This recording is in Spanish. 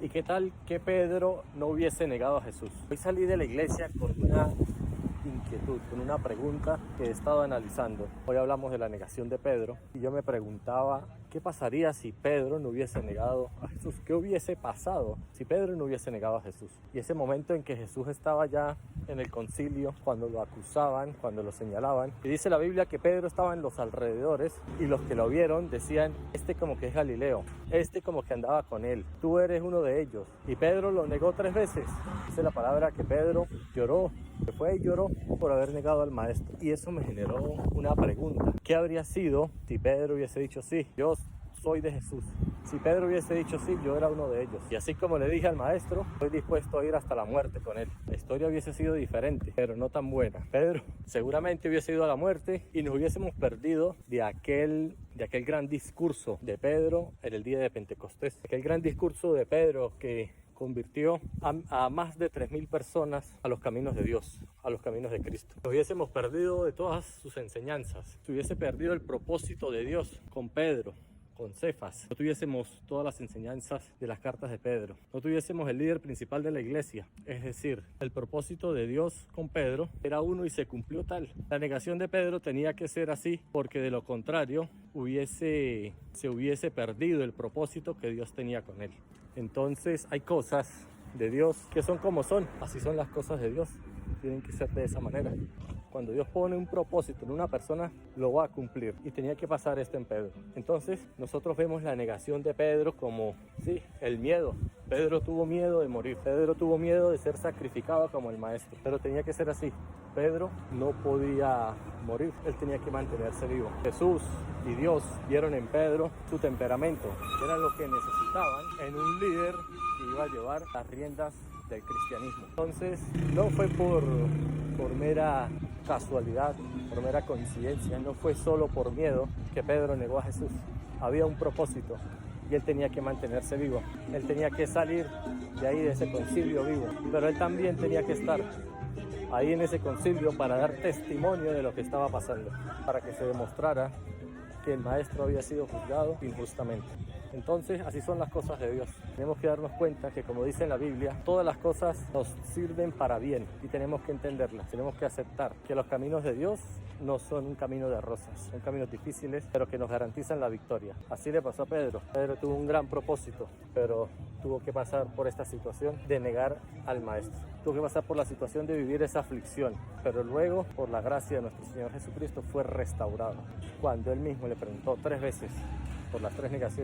¿Y qué tal que Pedro no hubiese negado a Jesús? Hoy salí de la iglesia con una inquietud, con una pregunta que he estado analizando. Hoy hablamos de la negación de Pedro y yo me preguntaba qué pasaría si Pedro no hubiese negado a Jesús. ¿Qué hubiese pasado si Pedro no hubiese negado a Jesús? Y ese momento en que Jesús estaba ya en el concilio, cuando lo acusaban, cuando lo señalaban, y dice la Biblia que Pedro estaba en los alrededores y los que lo vieron decían: este como que es Galileo, este como que andaba con él, tú eres uno de ellos. Y Pedro lo negó 3 veces. Dice la palabra que Pedro lloró, que fue y lloró por haber negado al maestro. Y eso me generó una pregunta: ¿qué habría sido si Pedro hubiese dicho sí, yo soy de Jesús? Si Pedro hubiese dicho sí, yo era uno de ellos. Y así como le dije al maestro, estoy dispuesto a ir hasta la muerte con él. La historia hubiese sido diferente, pero no tan buena. Pedro seguramente hubiese ido a la muerte y nos hubiésemos perdido de aquel gran discurso de Pedro en el día de Pentecostés. Aquel gran discurso de Pedro que convirtió a más de 3.000 personas a los caminos de Dios, a los caminos de Cristo. Nos hubiésemos perdido de todas sus enseñanzas. Se hubiese perdido el propósito de Dios con Pedro, con Cefas. No tuviésemos todas las enseñanzas de las cartas de Pedro. No tuviésemos el líder principal de la iglesia. Es decir, el propósito de Dios con Pedro era uno y se cumplió tal. La negación de Pedro tenía que ser así, porque de lo contrario se hubiese perdido el propósito que Dios tenía con él. Entonces hay cosas de Dios que son como son. Así son las cosas de Dios. Tienen que ser de esa manera. Cuando Dios pone un propósito en una persona, lo va a cumplir. Y tenía que pasar esto en Pedro. Entonces, nosotros vemos la negación de Pedro como, sí, el miedo. Pedro tuvo miedo de morir. Pedro tuvo miedo de ser sacrificado como el maestro. Pero tenía que ser así. Pedro no podía morir. Él tenía que mantenerse vivo. Jesús y Dios vieron en Pedro su temperamento. Era lo que necesitaban en un líder que iba a llevar las riendas del cristianismo. Entonces, no fue por mera casualidad, por mera coincidencia, no fue solo por miedo que Pedro negó a Jesús. Había un propósito y él tenía que mantenerse vivo. Él tenía que salir de ahí, de ese concilio, vivo. Pero él también tenía que estar ahí en ese concilio para dar testimonio de lo que estaba pasando, para que se demostrara que el maestro había sido juzgado injustamente. Entonces, así son las cosas de Dios. Tenemos que darnos cuenta que, como dice en la Biblia, todas las cosas nos sirven para bien y tenemos que entenderlas. Tenemos que aceptar que los caminos de Dios no son un camino de rosas, son caminos difíciles, pero que nos garantizan la victoria. Así le pasó a Pedro. Pedro tuvo un gran propósito, pero tuvo que pasar por esta situación de negar al maestro. Tuvo que pasar por la situación de vivir esa aflicción, pero luego, por la gracia de nuestro Señor Jesucristo, fue restaurado. Cuando él mismo le preguntó 3 veces por las 3 negaciones